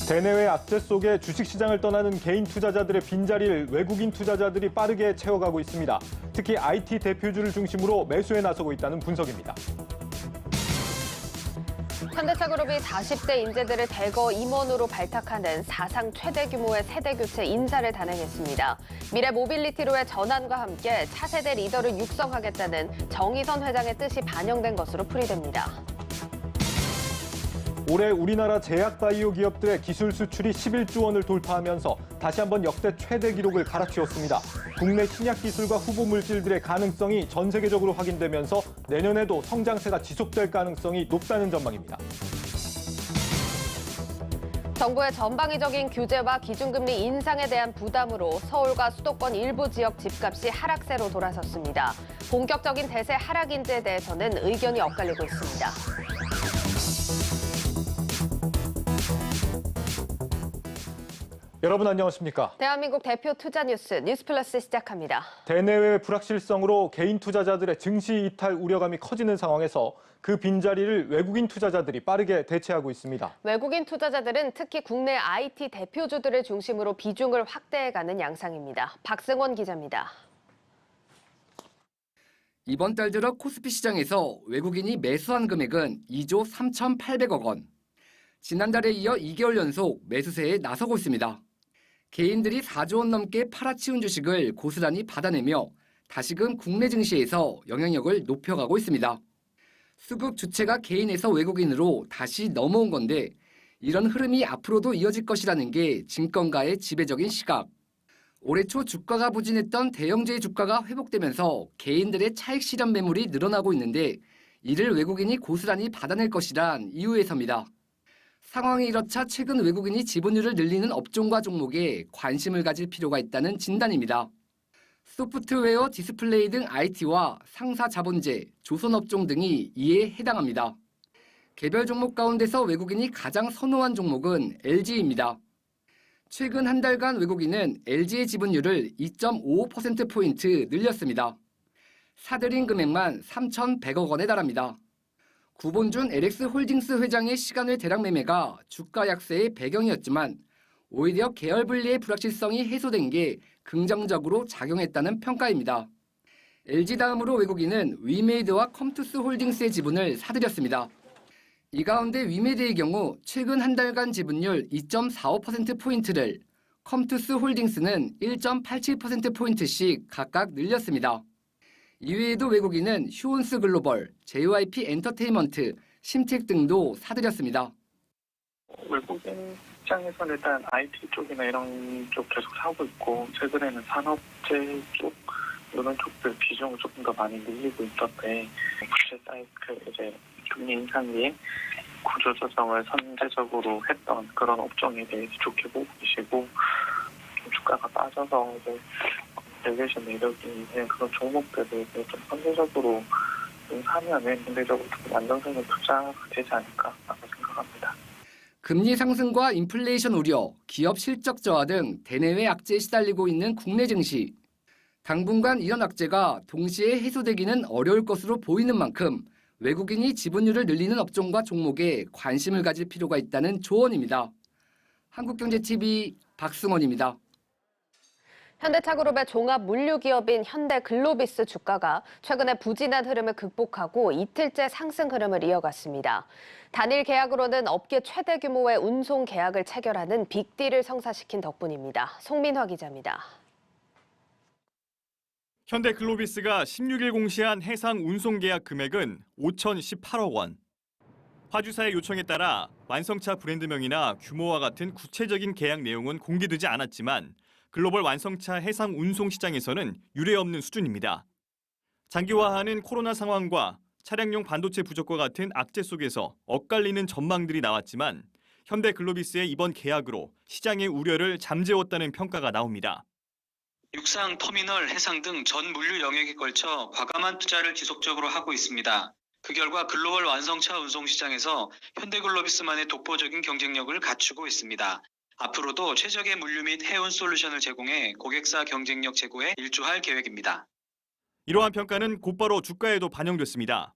대내외 악재 속에 주식시장을 떠나는 개인 투자자들의 빈자리를 외국인 투자자들이 빠르게 채워가고 있습니다. 특히 IT 대표주를 중심으로 매수에 나서고 있다는 분석입니다. 현대차그룹이 40대 인재들을 대거 임원으로 발탁하는 사상 최대 규모의 세대 교체 인사를 단행했습니다. 미래 모빌리티로의 전환과 함께 차세대 리더를 육성하겠다는 정의선 회장의 뜻이 반영된 것으로 풀이됩니다. 올해 우리나라 제약 바이오 기업들의 기술 수출이 11조 원을 돌파하면서 다시 한번 역대 최대 기록을 갈아치웠습니다. 국내 신약 기술과 후보 물질들의 가능성이 전 세계적으로 확인되면서 내년에도 성장세가 지속될 가능성이 높다는 전망입니다. 정부의 전방위적인 규제와 기준금리 인상에 대한 부담으로 서울과 수도권 일부 지역 집값이 하락세로 돌아섰습니다. 본격적인 대세 하락 인재에 대해서는 의견이 엇갈리고 있습니다. 여러분 안녕하십니까? 대한민국 대표 투자 뉴스 뉴스플러스 시작합니다. 대내외 불확실성으로 개인 투자자들의 증시 이탈 우려감이 커지는 상황에서 그 빈자리를 외국인 투자자들이 빠르게 대체하고 있습니다. 외국인 투자자들은 특히 국내 IT 대표주들을 중심으로 비중을 확대해가는 양상입니다. 박승원 기자입니다. 이번 달 들어 코스피 시장에서 외국인이 매수한 금액은 2조 3,800억 원. 지난달에 이어 2개월 연속 매수세에 나서고 있습니다. 개인들이 4조 원 넘게 팔아치운 주식을 고스란히 받아내며 다시금 국내 증시에서 영향력을 높여가고 있습니다. 수급 주체가 개인에서 외국인으로 다시 넘어온 건데 이런 흐름이 앞으로도 이어질 것이라는 게 증권가의 지배적인 시각. 올해 초 주가가 부진했던 대형주의 주가가 회복되면서 개인들의 차익 실현 매물이 늘어나고 있는데 이를 외국인이 고스란히 받아낼 것이란 이유에서입니다. 상황이 이렇자 최근 외국인이 지분율을 늘리는 업종과 종목에 관심을 가질 필요가 있다는 진단입니다. 소프트웨어, 디스플레이 등 IT와 상사 자본재, 조선업종 등이 이에 해당합니다. 개별 종목 가운데서 외국인이 가장 선호한 종목은 LG입니다. 최근 한 달간 외국인은 LG의 지분율을 2.55%포인트 늘렸습니다. 사들인 금액만 3,100억 원에 달합니다. 구본준 LX홀딩스 회장의 시간외 대량 매매가 주가 약세의 배경이었지만 오히려 계열 분리의 불확실성이 해소된 게 긍정적으로 작용했다는 평가입니다. LG 다음으로 외국인은 위메이드와 컴투스 홀딩스의 지분을 사들였습니다. 이 가운데 위메이드의 경우 최근 한 달간 지분율 2.45%포인트를, 컴투스 홀딩스는 1.87%포인트씩 각각 늘렸습니다. 이외에도 외국인은 휴온스 글로벌, JYP 엔터테인먼트, 심텍 등도 사들였습니다. 외국인 입장에서는 일단 IT 쪽이나 이런 쪽 계속 사고 있고 최근에는 산업재 쪽 이런 쪽들 비중을 조금 더 많이 늘리고 있던데 부채 사이클 이제 금리 인상 뒤에 구조 조정을 선제적으로 했던 그런 업종에 대해서 좋게 보고 계시고 주가가 빠져서 이제 밸류에이션 내력이 있는 그런 종목들을 좀 선제적으로 사면은 상대적으로 조금 안정성의 투자가 되지 않을까라고 생각합니다. 금리 상승과 인플레이션 우려, 기업 실적 저하 등 대내외 악재에 시달리고 있는 국내 증시. 당분간 이런 악재가 동시에 해소되기는 어려울 것으로 보이는 만큼 외국인이 지분율을 늘리는 업종과 종목에 관심을 가질 필요가 있다는 조언입니다. 한국경제TV 박승원입니다. 현대차그룹의 종합 물류기업인 현대글로비스 주가가 최근에 부진한 흐름을 극복하고 이틀째 상승 흐름을 이어갔습니다. 단일 계약으로는 업계 최대 규모의 운송 계약을 체결하는 빅딜을 성사시킨 덕분입니다. 송민화 기자입니다. 현대글로비스가 16일 공시한 해상 운송 계약 금액은 5,018억 원. 화주사의 요청에 따라 완성차 브랜드명이나 규모와 같은 구체적인 계약 내용은 공개되지 않았지만 글로벌 완성차 해상 운송 시장에서는 유례없는 수준입니다. 장기화하는 코로나 상황과 차량용 반도체 부족과 같은 악재 속에서 엇갈리는 전망들이 나왔지만 현대글로비스의 이번 계약으로 시장의 우려를 잠재웠다는 평가가 나옵니다. 육상, 터미널, 해상 등 전 물류 영역에 걸쳐 과감한 투자를 지속적으로 하고 있습니다. 그 결과 글로벌 완성차 운송 시장에서 현대글로비스만의 독보적인 경쟁력을 갖추고 있습니다. 앞으로도 최적의 물류 및 해운 솔루션을 제공해 고객사 경쟁력 제고에 일조할 계획입니다. 이러한 평가는 곧바로 주가에도 반영됐습니다.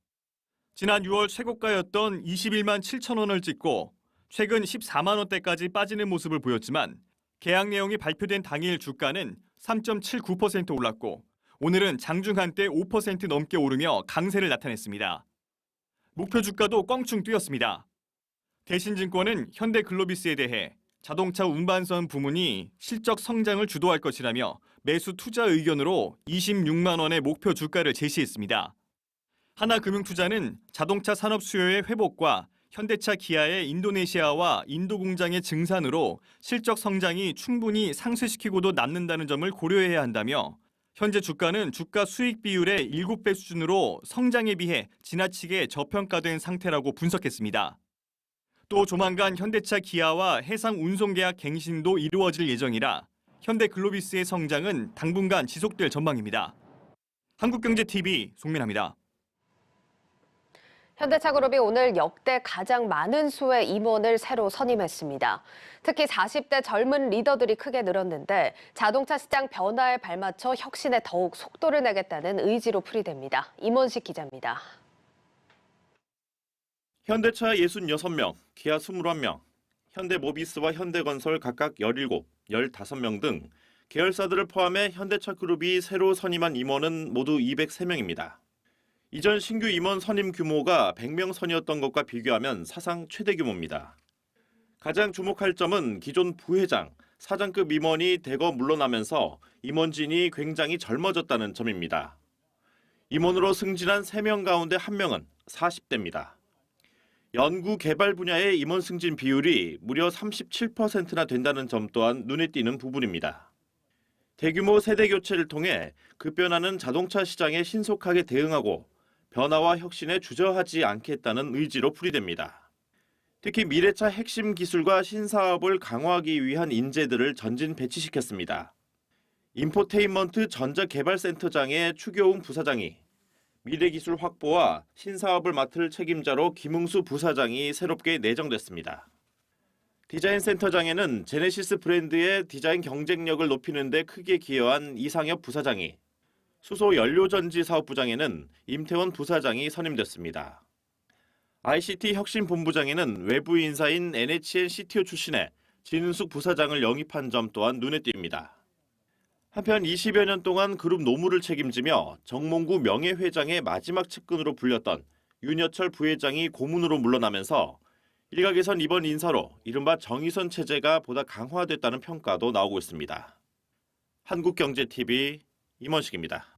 지난 6월 최고가였던 21만 7천 원을 찍고 최근 14만 원대까지 빠지는 모습을 보였지만 계약 내용이 발표된 당일 주가는 3.79% 올랐고 오늘은 장중 한때 5% 넘게 오르며 강세를 나타냈습니다. 목표 주가도 껑충 뛰었습니다. 대신증권은 현대글로비스에 대해 자동차 운반선 부문이 실적 성장을 주도할 것이라며 매수 투자 의견으로 26만 원의 목표 주가를 제시했습니다. 하나금융투자는 자동차 산업 수요의 회복과 현대차 기아의 인도네시아와 인도 공장의 증산으로 실적 성장이 충분히 상쇄시키고도 남는다는 점을 고려해야 한다며 현재 주가는 주가 수익 비율의 7배 수준으로 성장에 비해 지나치게 저평가된 상태라고 분석했습니다. 또 조만간 현대차 기아와 해상 운송 계약 갱신도 이루어질 예정이라 현대글로비스의 성장은 당분간 지속될 전망입니다. 한국경제TV 송민아입니다. 현대차그룹이 오늘 역대 가장 많은 수의 임원을 새로 선임했습니다. 특히 40대 젊은 리더들이 크게 늘었는데 자동차 시장 변화에 발맞춰 혁신에 더욱 속도를 내겠다는 의지로 풀이됩니다. 임원식 기자입니다. 현대차 66명, 기아 21명, 현대모비스와 현대건설 각각 17, 15명 등 계열사들을 포함해 현대차그룹이 새로 선임한 임원은 모두 203명입니다. 이전 신규 임원 선임 규모가 100명 선이었던 것과 비교하면 사상 최대 규모입니다. 가장 주목할 점은 기존 부회장, 사장급 임원이 대거 물러나면서 임원진이 굉장히 젊어졌다는 점입니다. 임원으로 승진한 3명 가운데 1명은 40대입니다. 연구 개발 분야의 임원 승진 비율이 무려 37%나 된다는 점 또한 눈에 띄는 부분입니다. 대규모 세대 교체를 통해 급변하는 자동차 시장에 신속하게 대응하고 변화와 혁신에 주저하지 않겠다는 의지로 풀이됩니다. 특히 미래차 핵심 기술과 신사업을 강화하기 위한 인재들을 전진 배치시켰습니다. 인포테인먼트 전자개발센터장의 추교웅 부사장이, 미래기술 확보와 신사업을 맡을 책임자로 김웅수 부사장이 새롭게 내정됐습니다. 디자인센터장에는 제네시스 브랜드의 디자인 경쟁력을 높이는 데 크게 기여한 이상엽 부사장이, 수소 연료전지 사업부장에는 임태원 부사장이 선임됐습니다. ICT 혁신본부장에는 외부 인사인 NHN CTO 출신의 진은숙 부사장을 영입한 점 또한 눈에 띕니다. 한편 20여 년 동안 그룹 노무를 책임지며 정몽구 명예회장의 마지막 측근으로 불렸던 윤여철 부회장이 고문으로 물러나면서 일각에선 이번 인사로 이른바 정의선 체제가 보다 강화됐다는 평가도 나오고 있습니다. 한국경제TV 임원식입니다.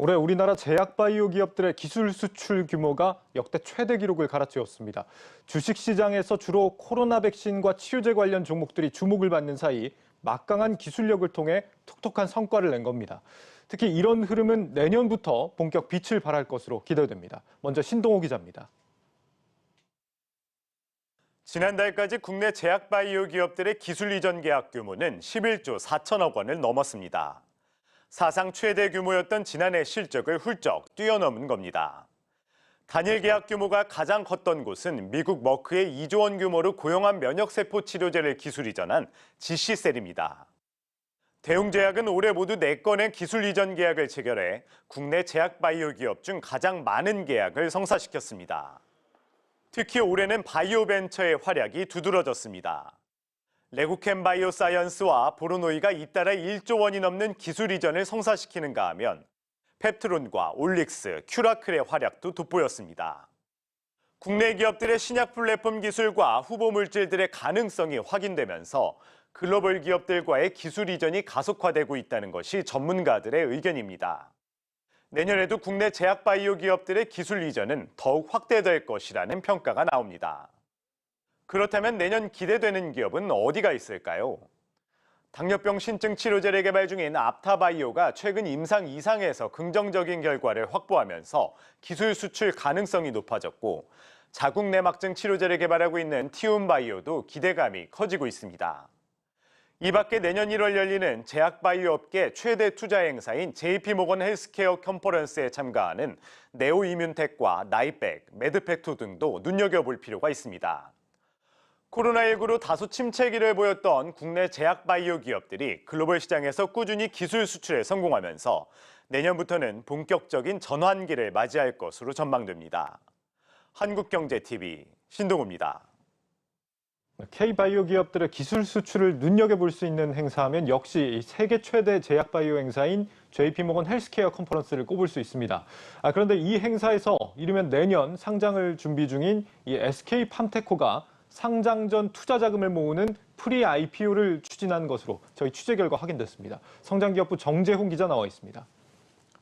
올해 우리나라 제약바이오 기업들의 기술 수출 규모가 역대 최대 기록을 갈아치웠습니다. 주식시장에서 주로 코로나 백신과 치료제 관련 종목들이 주목을 받는 사이 막강한 기술력을 통해 톡톡한 성과를 낸 겁니다. 특히 이런 흐름은 내년부터 본격 빛을 발할 것으로 기대됩니다. 먼저 신동호 기자입니다. 지난달까지 국내 제약바이오 기업들의 기술 이전 계약 규모는 11조 4천억 원을 넘었습니다. 사상 최대 규모였던 지난해 실적을 훌쩍 뛰어넘은 겁니다. 단일 계약 규모가 가장 컸던 곳은 미국 머크의 2조 원 규모로 고용한 면역세포 치료제를 기술 이전한 GC셀입니다. 대웅제약은 올해 모두 4건의 기술 이전 계약을 체결해 국내 제약바이오 기업 중 가장 많은 계약을 성사시켰습니다. 특히 올해는 바이오 벤처의 활약이 두드러졌습니다. 레고캠 바이오사이언스와 보로노이가 잇따라 1조 원이 넘는 기술 이전을 성사시키는가 하면 펩트론과 올릭스, 큐라클의 활약도 돋보였습니다. 국내 기업들의 신약 플랫폼 기술과 후보 물질들의 가능성이 확인되면서 글로벌 기업들과의 기술 이전이 가속화되고 있다는 것이 전문가들의 의견입니다. 내년에도 국내 제약바이오 기업들의 기술 이전은 더욱 확대될 것이라는 평가가 나옵니다. 그렇다면 내년 기대되는 기업은 어디가 있을까요? 당뇨병 신증 치료제를 개발 중인 앞타바이오가 최근 임상 2상에서 긍정적인 결과를 확보하면서 기술 수출 가능성이 높아졌고, 자궁 내막증 치료제를 개발하고 있는 티움바이오도 기대감이 커지고 있습니다. 이 밖에 내년 1월 열리는 제약바이오 업계 최대 투자 행사인 JP모건 헬스케어 컨퍼런스에 참가하는 네오이뮨텍과 나이백, 매드팩2 등도 눈여겨볼 필요가 있습니다. 코로나19로 다소 침체기를 보였던 국내 제약바이오 기업들이 글로벌 시장에서 꾸준히 기술 수출에 성공하면서 내년부터는 본격적인 전환기를 맞이할 것으로 전망됩니다. 한국경제TV 신동우입니다. K바이오 기업들의 기술 수출을 눈여겨볼 수 있는 행사하면 역시 세계 최대 제약바이오 행사인 JP모건 헬스케어 컨퍼런스를 꼽을 수 있습니다. 그런데 이 행사에서 이르면 내년 상장을 준비 중인 이 SK팜테코가 상장 전 투자 자금을 모으는 프리 IPO를 추진한 것으로 저희 취재 결과 확인됐습니다. 성장기업부 정재훈 기자 나와 있습니다.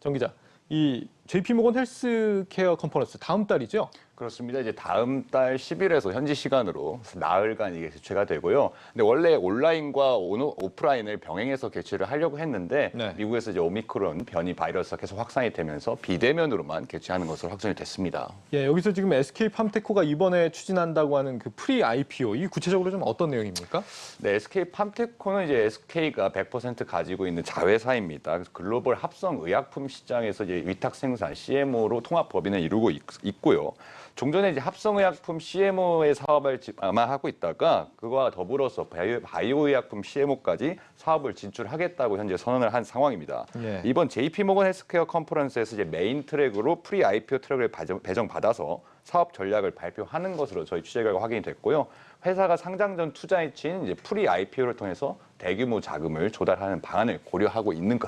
정 기자, 이 JP모건 헬스케어 컨퍼런스 다음 달이죠? 그렇습니다. 이제 다음 달 10일에서 현지 시간으로 나흘간 이게 개최가 되고요. 근데 원래 온라인과 오프라인을 병행해서 개최를 하려고 했는데 네. 미국에서 이제 오미크론 변이 바이러스가 계속 확산이 되면서 비대면으로만 개최하는 것으로 확정이 됐습니다. 예, 여기서 지금 SK팜테코가 이번에 추진한다고 하는 그 프리 IPO, 이 구체적으로 좀 어떤 내용입니까? 네, SK팜테코는 이제 SK가 100% 가지고 있는 자회사입니다. 그래서 글로벌 합성 의약품 시장에서 이제 위탁 생산 CMO로 통합 법인을 이루고 있고요. 종전에 이제 합성의약품 CMO의 사업을 아마 하고 있다가 그거와 더불어서 바이오의약품 CMO까지 사업을 진출하겠다고 현재 선언을 한 상황입니다. 예. 이번 JP모건 헬스케어 컨퍼런스에서 이제 메인 트랙으로 프리 IPO 트랙을 배정받아서 사업 전략을 발표하는 것으로 저희 취재 결과 확인이 됐고요. 회사가 상장 전 투자에 치인 이제 프리 IPO를 통해서 대규모 자금을 조달하는 방안을 고려하고 있는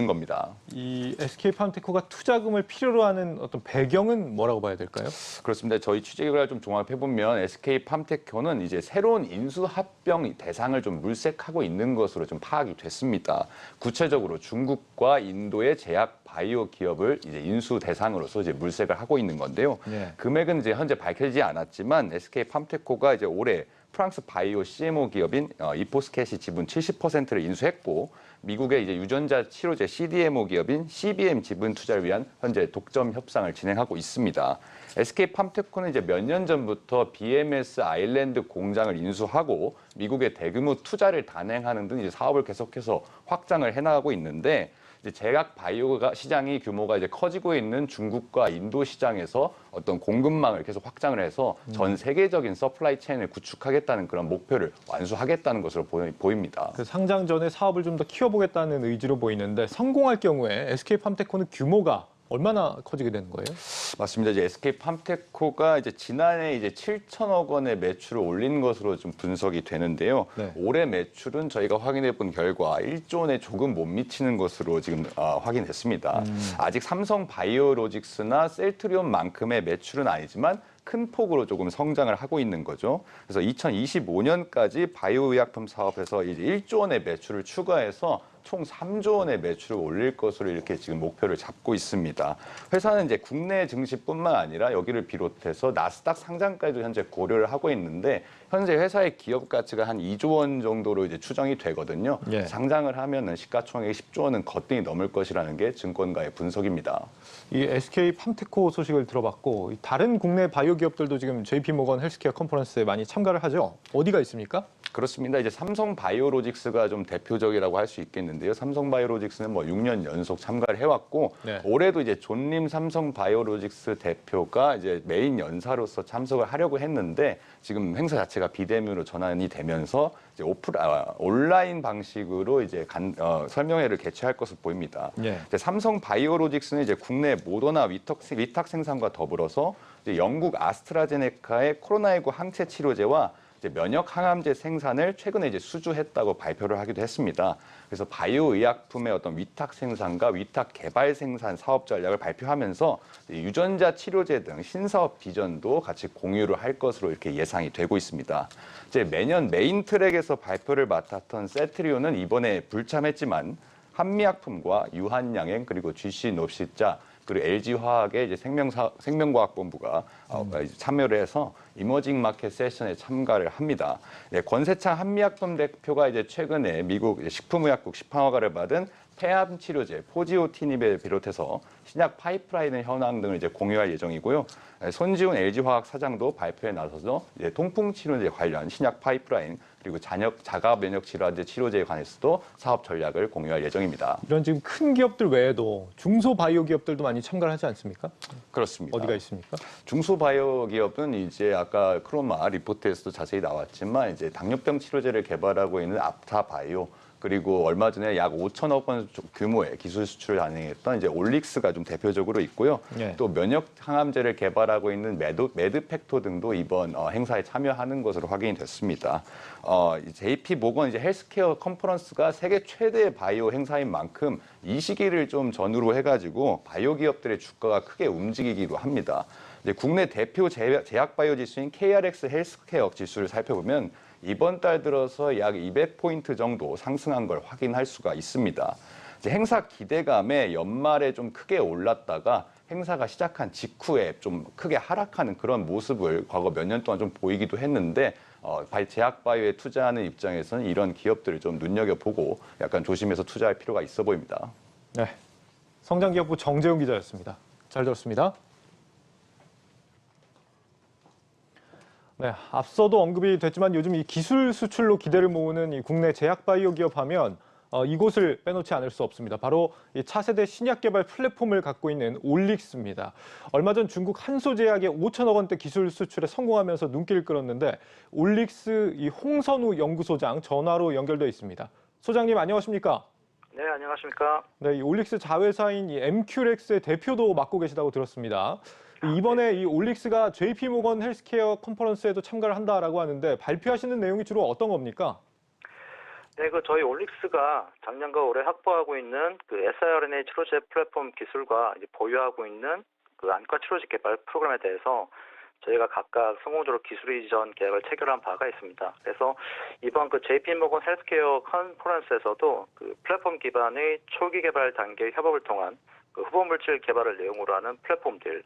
겁니다. 이 SK팜테코가 투자금을 필요로 하는 어떤 배경은 뭐라고 봐야 될까요? 그렇습니다. 저희 취재 결과를 좀 종합해보면 SK팜테코는 이제 새로운 인수합병 대상을 좀 물색하고 있는 것으로 좀 파악이 됐습니다. 구체적으로 중국과 인도의 제약 바이오 기업을 이제 인수 대상으로서 이제 물색을 하고 있는 건데요. 네. 금액은 이제 현재 밝혀지지 않았지만 SK팜테코가 이제 올해 프랑스 바이오 CMO 기업인 이포스켓이 지분 70%를 인수했고 미국의 이제 유전자 치료제 CDMO 기업인 CBM 지분 투자를 위한 현재 독점 협상을 진행하고 있습니다. SK팜테코는 이제 몇 년 전부터 BMS 아일랜드 공장을 인수하고 미국의 대규모 투자를 단행하는 등 이제 사업을 계속해서 확장을 해나가고 있는데 이제 제약 바이오가 시장이 규모가 이제 커지고 있는 중국과 인도 시장에서 어떤 공급망을 계속 확장을 해서 전 세계적인 서플라이 체인을 구축하겠다는 그런 목표를 완수하겠다는 것으로 보입니다. 그 상장 전에 사업을 좀 더 키워보겠다는 의지로 보이는데 성공할 경우에 SK팜테코는 규모가 얼마나 커지게 되는 거예요? 맞습니다. 이제 SK팜테코가 이제 지난해 이제 7천억 원의 매출을 올린 것으로 좀 분석이 되는데요. 네. 올해 매출은 저희가 확인해 본 결과 1조 원에 조금 못 미치는 것으로 지금 확인했습니다. 아직 삼성 바이오로직스나 셀트리온만큼의 매출은 아니지만 큰 폭으로 조금 성장을 하고 있는 거죠. 그래서 2025년까지 바이오의약품 사업에서 이제 1조 원의 매출을 추가해서 총 3조 원의 매출을 올릴 것으로 이렇게 지금 목표를 잡고 있습니다. 회사는 이제 국내 증시뿐만 아니라 여기를 비롯해서 나스닥 상장까지도 현재 고려를 하고 있는데 현재 회사의 기업 가치가 한 2조 원 정도로 이제 추정이 되거든요. 예. 상장을 하면은 시가총액이 10조 원은 거뜬히 넘을 것이라는 게 증권가의 분석입니다. 이 SK팜테코 소식을 들어봤고 다른 국내 바이오 기업들도 지금 JP모건 헬스케어 컨퍼런스에 많이 참가를 하죠. 어디가 있습니까? 그렇습니다. 이제 삼성 바이오로직스가 좀 대표적이라고 할 수 있겠는데요. 삼성 바이오로직스는 뭐 6년 연속 참가를 해왔고 네. 올해도 이제 존림 삼성 바이오로직스 대표가 이제 메인 연사로서 참석을 하려고 했는데 지금 행사 자체가 비대면으로 전환이 되면서 이제 온라인 방식으로 이제 설명회를 개최할 것으로 보입니다. 네. 이제 삼성 바이오로직스는 이제 국내 모더나 위탁 생산과 더불어서 이제 영국 아스트라제네카의 코로나19 항체 치료제와 이제 면역 항암제 생산을 최근에 이제 수주했다고 발표를 하기도 했습니다. 그래서 바이오 의약품의 어떤 위탁 생산과 위탁 개발 생산 사업 전략을 발표하면서 유전자 치료제 등 신사업 비전도 같이 공유를 할 것으로 이렇게 예상이 되고 있습니다. 이제 매년 메인 트랙에서 발표를 맡았던 셀트리온은 이번에 불참했지만 한미약품과 유한양행 그리고 GC 놉시자 그리고 LG화학의 이제 생명과학본부가 참여를 해서 이머징 마켓 세션에 참가를 합니다. 네, 권세창 한미약품 대표가 이제 최근에 미국 식품의약국 식품허가를 받은 폐암 치료제 포지오티닙을 비롯해서 신약 파이프라인 현황 등을 이제 공유할 예정이고요. 손지훈 LG화학 사장도 발표에 나서서 이제 통풍 치료제 관련 신약 파이프라인 그리고 자가 면역 질환제 치료제에 관해서도 사업 전략을 공유할 예정입니다. 이런 지금 큰 기업들 외에도 중소바이오 기업들도 많이 참가를 하지 않습니까? 그렇습니다. 어디가 있습니까? 중소바이오 기업은 이제 아까 크로마 리포트에서도 자세히 나왔지만 이제 당뇨병 치료제를 개발하고 있는 앞타바이오 그리고 얼마 전에 약 5천억 원 규모의 기술 수출을 단행했던 이제 올릭스가 좀 대표적으로 있고요. 예. 또 면역 항암제를 개발하고 있는 매드팩토 등도 이번 행사에 참여하는 것으로 확인이 됐습니다. JP 모건 이제 헬스케어 컨퍼런스가 세계 최대 바이오 행사인 만큼 이 시기를 좀 전후로 해가지고 바이오 기업들의 주가가 크게 움직이기도 합니다. 이제 국내 대표 제약 바이오 지수인 KRX 헬스케어 지수를 살펴보면 이번 달 들어서 약 200포인트 정도 상승한 걸 확인할 수가 있습니다. 이제 행사 기대감에 연말에 좀 크게 올랐다가 행사가 시작한 직후에 좀 크게 하락하는 그런 모습을 과거 몇 년 동안 좀 보이기도 했는데 제약 바이오에 투자하는 입장에서는 이런 기업들을 좀 눈여겨보고 약간 조심해서 투자할 필요가 있어 보입니다. 네, 성장기업부 정재훈 기자였습니다. 잘 들었습니다. 네, 앞서도 언급이 됐지만 요즘 이 기술 수출로 기대를 모으는 이 국내 제약 바이오 기업 하면 이곳을 빼놓지 않을 수 없습니다. 바로 이 차세대 신약 개발 플랫폼을 갖고 있는 올릭스입니다. 얼마 전 중국 한소제약의 5천억 원대 기술 수출에 성공하면서 눈길을 끌었는데 올릭스 이 홍선우 연구소장 전화로 연결돼 있습니다. 소장님 안녕하십니까? 네, 안녕하십니까? 네, 이 올릭스 자회사인 이 MQ렉스의 대표도 맡고 계시다고 들었습니다. 이번에 이 올릭스가 JP 모건 헬스케어 컨퍼런스에도 참가를 한다라고 하는데 발표하시는 내용이 주로 어떤 겁니까? 네, 저희 올릭스가 작년과 올해 확보하고 있는 그 siRNA 치료제 플랫폼 기술과 이제 보유하고 있는 그 안과 치료제 개발 프로그램에 대해서 저희가 각각 성공적으로 기술 이전 계약을 체결한 바가 있습니다. 그래서 이번 그 JP 모건 헬스케어 컨퍼런스에서도 그 플랫폼 기반의 초기 개발 단계 협업을 통한 그 후보 물질 개발을 내용으로 하는 플랫폼들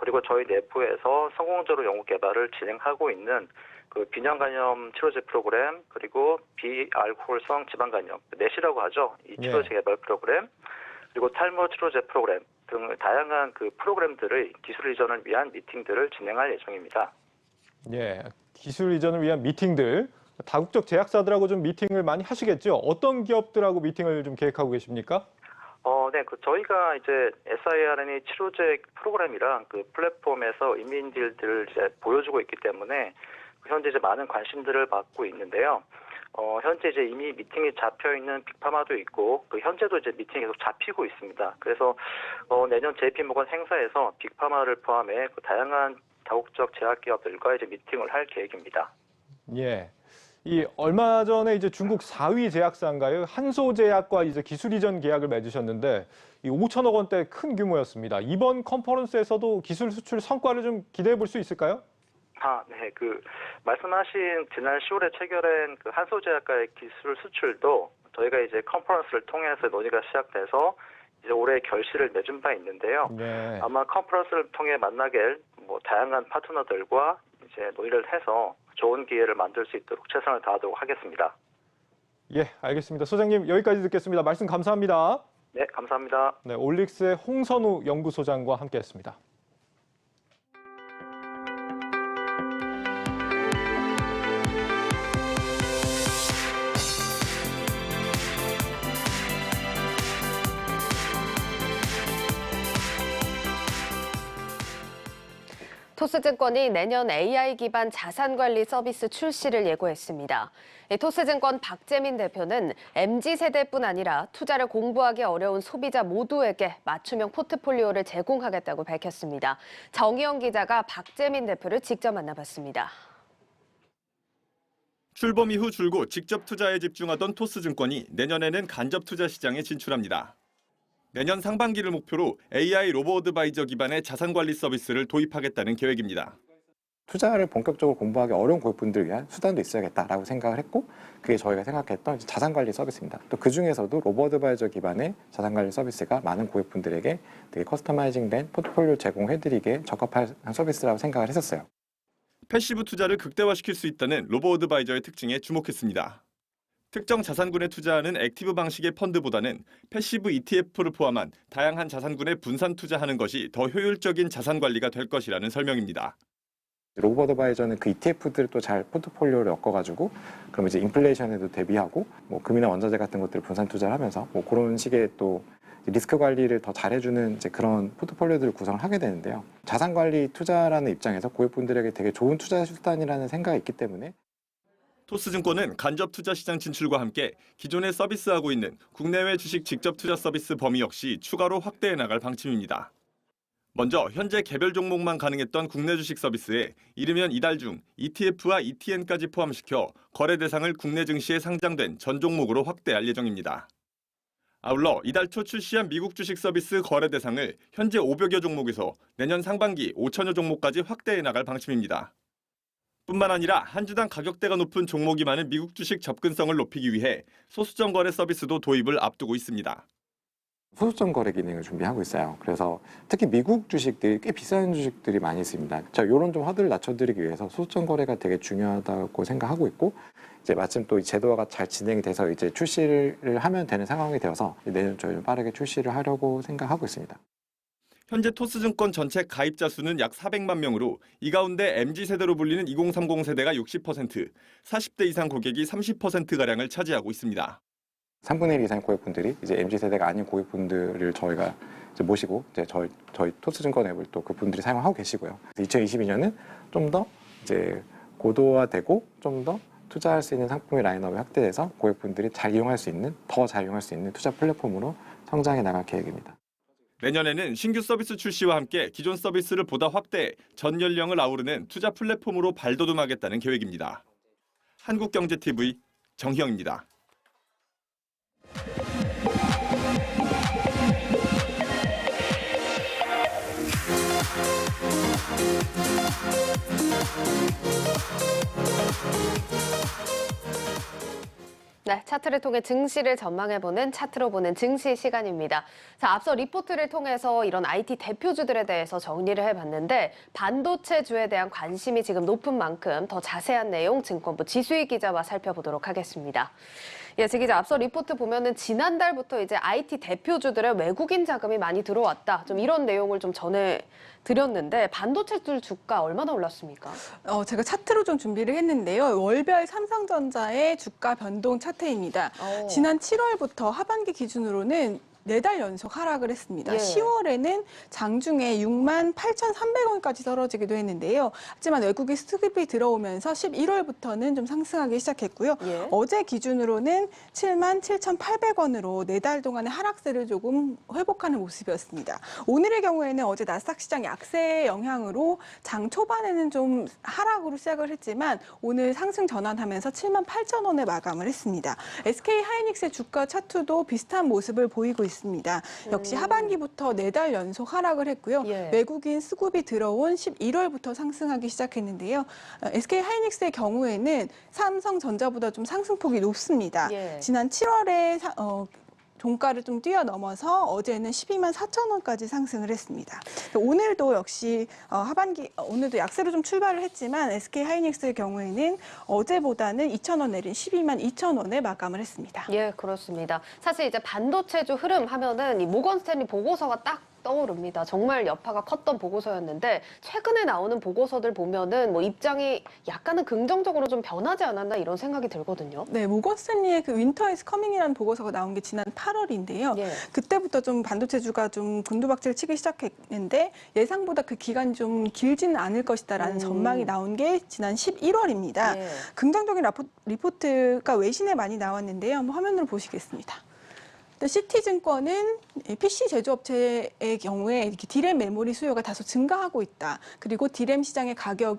그리고 저희 내부에서 성공적으로 연구 개발을 진행하고 있는 그 균형 간염 치료제 프로그램 그리고 비알코올성 지방 간염 넷이라고 하죠. 이 치료제 개발 프로그램 그리고 탈모 치료제 프로그램 등 다양한 그 프로그램들의 기술 이전을 위한 미팅들을 진행할 예정입니다. 예, 기술 이전을 위한 미팅들 다국적 제약사들하고 좀 미팅을 많이 하시겠죠? 어떤 기업들하고 미팅을 좀 계획하고 계십니까? 네, 저희가 이제 siRNA 치료제 프로그램이랑 그 플랫폼에서 이민들을 이제 보여주고 있기 때문에 현재 이제 많은 관심들을 받고 있는데요. 현재 이제 이미 미팅이 잡혀 있는 빅파마도 있고, 그 현재도 이제 미팅이 계속 잡히고 있습니다. 그래서 내년 JP 모건 행사에서 빅파마를 포함해 그 다양한 다국적 제약 기업들과 이제 미팅을 할 계획입니다. 예. 이 얼마 전에 이제 중국 4위 제약사인가요? 한소제약과 이제 기술 이전 계약을 맺으셨는데 이 5천억 원대 큰 규모였습니다. 이번 컨퍼런스에서도 기술 수출 성과를 좀 기대해 볼 수 있을까요? 네, 말씀하신 지난 10월에 체결한 그 한소제약과의 기술 수출도 저희가 이제 컨퍼런스를 통해서 논의가 시작돼서 이제 올해 결실을 맺은 바 있는데요. 네. 아마 컨퍼런스를 통해 만나게 다양한 파트너들과 이제 논의를 해서 좋은 기회를 만들 수 있도록 최선을 다하도록 하겠습니다. 예, 알겠습니다. 소장님 여기까지 듣겠습니다. 말씀 감사합니다. 네, 감사합니다. 네, 올릭스의 홍선우 연구소장과 함께했습니다. 토스증권이 내년 AI 기반 자산관리 서비스 출시를 예고했습니다. 토스증권 박재민 대표는 MZ세대뿐 아니라 투자를 공부하기 어려운 소비자 모두에게 맞춤형 포트폴리오를 제공하겠다고 밝혔습니다. 정희영 기자가 박재민 대표를 직접 만나봤습니다. 출범 이후 줄곧 직접 투자에 집중하던 토스증권이 내년에는 간접 투자 시장에 진출합니다. 내년 상반기를 목표로 AI 로보어드바이저 기반의 자산관리 서비스를 도입하겠다는 계획입니다. 투자를 본격적으로 공부하기 어려운 고객분들을 위한 수단도 있어야겠다라고 생각을 했고 그게 저희가 생각했던 자산관리 서비스입니다. 또 그중에서도 로보어드바이저 기반의 자산관리 서비스가 많은 고객분들에게 되게 커스터마이징된 포트폴리오 제공해드리기에 적합한 서비스라고 생각을 했었어요. 패시브 투자를 극대화시킬 수 있다는 로보어드바이저의 특징에 주목했습니다. 특정 자산군에 투자하는 액티브 방식의 펀드보다는 패시브 ETF를 포함한 다양한 자산군에 분산 투자하는 것이 더 효율적인 자산 관리가 될 것이라는 설명입니다. 로보어드바이저는 그 ETF들을 또 잘 포트폴리오를 엮어가지고 그럼 이제 인플레이션에도 대비하고 뭐 금이나 원자재 같은 것들을 분산 투자를 하면서 뭐 그런 식의 또 리스크 관리를 더 잘해주는 이제 그런 포트폴리오들을 구성을 하게 되는데요. 자산 관리 투자라는 입장에서 고객분들에게 되게 좋은 투자 수단이라는 생각이 있기 때문에 토스증권은 간접 투자 시장 진출과 함께 기존에 서비스하고 있는 국내외 주식 직접 투자 서비스 범위 역시 추가로 확대해 나갈 방침입니다. 먼저 현재 개별 종목만 가능했던 국내 주식 서비스에 이르면 이달 중 ETF와 ETN까지 포함시켜 거래 대상을 국내 증시에 상장된 전 종목으로 확대할 예정입니다. 아울러 이달 초 출시한 미국 주식 서비스 거래 대상을 현재 500여 종목에서 내년 상반기 5천여 종목까지 확대해 나갈 방침입니다. 뿐만 아니라 한 주당 가격대가 높은 종목이 많은 미국 주식 접근성을 높이기 위해 소수점 거래 서비스도 도입을 앞두고 있습니다. 소수점 거래 기능을 준비하고 있어요. 그래서 특히 미국 주식들이 꽤 비싼 주식들이 많이 있습니다. 이런 좀 화두를 낮춰드리기 위해서 소수점 거래가 되게 중요하다고 생각하고 있고, 이제 마침 또 이 제도화가 잘 진행이 돼서 이제 출시를 하면 되는 상황이 되어서 내년 초에 빠르게 출시를 하려고 생각하고 있습니다. 현재 토스증권 전체 가입자 수는 약 400만 명으로 이 가운데 MZ세대로 불리는 2030 세대가 60%, 40대 이상 고객이 30%가량을 차지하고 있습니다. 3분의 1 이상의 고객분들이 이제 MZ세대가 아닌 고객분들을 저희가 이제 모시고 이제 저희 토스증권 앱을 또 그분들이 사용하고 계시고요. 2022년은 좀 더 이제 고도화되고 좀 더 투자할 수 있는 상품의 라인업이 확대돼서 고객분들이 잘 이용할 수 있는, 더 잘 이용할 수 있는 투자 플랫폼으로 성장해 나갈 계획입니다. 내년에는 신규 서비스 출시와 함께 기존 서비스를 보다 확대해 전 연령을 아우르는 투자 플랫폼으로 발돋움하겠다는 계획입니다. 한국경제TV 정희영입니다. 네, 차트를 통해 증시를 전망해보는 차트로 보는 증시 시간입니다. 자, 앞서 리포트를 통해서 이런 IT 대표주들에 대해서 정리를 해봤는데 반도체주에 대한 관심이 지금 높은 만큼 더 자세한 내용 증권부 지수희 기자와 살펴보도록 하겠습니다. 예, 지 기자, 앞서 리포트 보면은 지난달부터 이제 IT 대표주들의 외국인 자금이 많이 들어왔다. 좀 이런 내용을 좀 전해드렸는데 반도체들 주가 얼마나 올랐습니까? 제가 차트로 좀 준비를 했는데요. 월별 삼성전자의 주가 변동 차트입니다. 지난 7월부터 하반기 기준으로는 4달 연속 하락을 했습니다. 예. 10월에는 장중에 68,300원까지 떨어지기도 했는데요. 하지만 외국인 수급이 들어오면서 11월부터는 좀 상승하기 시작했고요. 예. 어제 기준으로는 77,800원으로 4달 동안의 하락세를 조금 회복하는 모습이었습니다. 오늘의 경우에는 어제 나스닥 시장 약세의 영향으로 장 초반에는 좀 하락으로 시작을 했지만 오늘 상승 전환하면서 78,000원에 마감을 했습니다. SK 하이닉스의 주가 차트도 비슷한 모습을 보이고 있습니다. 역시 하반기부터 4달 연속 하락을 했고요. 예. 외국인 수급이 들어온 11월부터 상승하기 시작했는데요. SK 하이닉스의 경우에는 삼성전자보다 좀 상승폭이 높습니다. 예. 지난 7월에 종가를 좀 뛰어넘어서 어제는 124,000원까지 상승을 했습니다. 오늘도 역시 오늘도 약세로 좀 출발을 했지만 SK 하이닉스의 경우에는 어제보다는 2,000원 내린 122,200원에 마감을 했습니다. 예, 그렇습니다. 사실 이제 반도체주 흐름 하면은 이 모건 스탠리 보고서가 딱 떠오릅니다. 정말 여파가 컸던 보고서였는데 최근에 나오는 보고서들 보면은 뭐 입장이 약간은 긍정적으로 좀 변하지 않았나 이런 생각이 들거든요. 네, 모건 스탠리의 그 윈터 이즈 커밍이라는 보고서가 나온 게 지난 8월인데요. 예. 그때부터 좀 반도체주가 좀 곤두박질을 치기 시작했는데 예상보다 그 기간이 좀 길지는 않을 것이다라는 전망이 나온 게 지난 11월입니다. 예. 긍정적인 리포트가 외신에 많이 나왔는데요. 한번 화면으로 보시겠습니다. 시티증권은 PC 제조업체의 경우에 이렇게 디램 메모리 수요가 다소 증가하고 있다. 그리고 디램 시장의 가격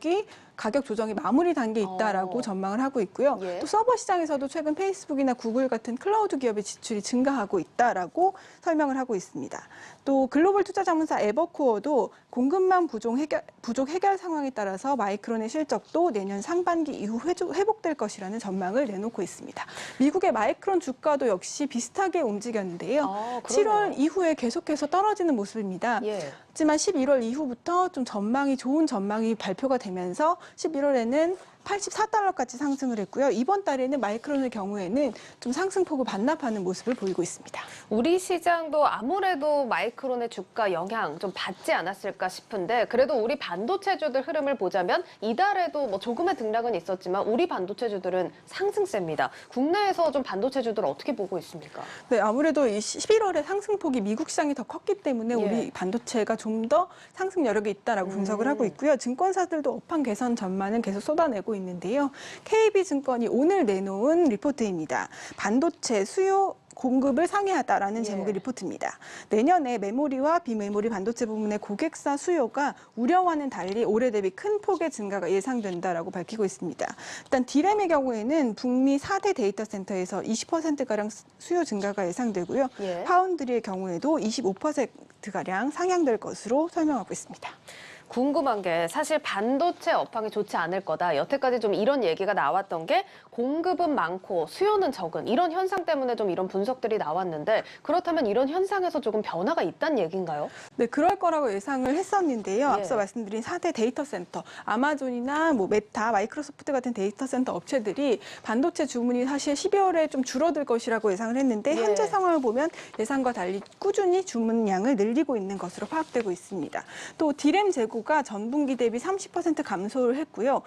조정이 마무리 단계에 있다라고 전망을 하고 있고요. 예. 또 서버 시장에서도 최근 페이스북이나 구글 같은 클라우드 기업의 지출이 증가하고 있다라고 설명을 하고 있습니다. 또 글로벌 투자 자문사 에버코어도 공급망 부족 해결 상황에 따라서 마이크론의 실적도 내년 상반기 이후 회복될 것이라는 전망을 내놓고 있습니다. 미국의 마이크론 주가도 역시 비슷하게 움직였는데요. 7월 이후에 계속해서 떨어지는 모습입니다. 예. 하지만 11월 이후부터 좀 좋은 전망이 발표가 되면서 11월에는 84달러까지 상승을 했고요. 이번 달에는 마이크론의 경우에는 좀 상승폭을 반납하는 모습을 보이고 있습니다. 우리 시장도 아무래도 마이크론의 주가 영향 좀 받지 않았을까 싶은데 그래도 우리 반도체주들 흐름을 보자면 이달에도 뭐 조금의 등락은 있었지만 우리 반도체주들은 상승세입니다. 국내에서 좀 반도체주들 어떻게 보고 있습니까? 네, 아무래도 이 11월에 상승폭이 미국 시장이 더 컸기 때문에 우리 반도체가 좀 더 상승 여력이 있다라고 분석을 하고 있고요. 증권사들도 업황 개선 전망은 계속 쏟아내고 있는데요. KB증권이 오늘 내놓은 리포트입니다. 반도체 수요 공급을 상회하다라는 제목의 리포트입니다. 내년에 메모리와 비메모리 반도체 부문의 고객사 수요가 우려와는 달리 올해 대비 큰 폭의 증가가 예상된다라고 밝히고 있습니다. 일단 D램의 경우에는 북미 4대 데이터 센터에서 20%가량 수요 증가가 예상되고요. 파운드리의 경우에도 25%가량 상향될 것으로 설명하고 있습니다. 궁금한 게 사실 반도체 업황이 좋지 않을 거다. 여태까지 좀 이런 얘기가 나왔던 게 공급은 많고 수요는 적은 이런 현상 때문에 좀 이런 분석들이 나왔는데 그렇다면 이런 현상에서 조금 변화가 있다는 얘기인가요? 네, 그럴 거라고 예상을 했었는데요. 앞서 말씀드린 4대 데이터 센터, 아마존이나 뭐 메타, 마이크로소프트 같은 데이터 센터 업체들이 반도체 주문이 사실 12월에 좀 줄어들 것이라고 예상을 했는데 현재 상황을 보면 예상과 달리 꾸준히 주문량을 늘리고 있는 것으로 파악되고 있습니다. 또 D램 재고가 전분기 대비 30% 감소를 했고요.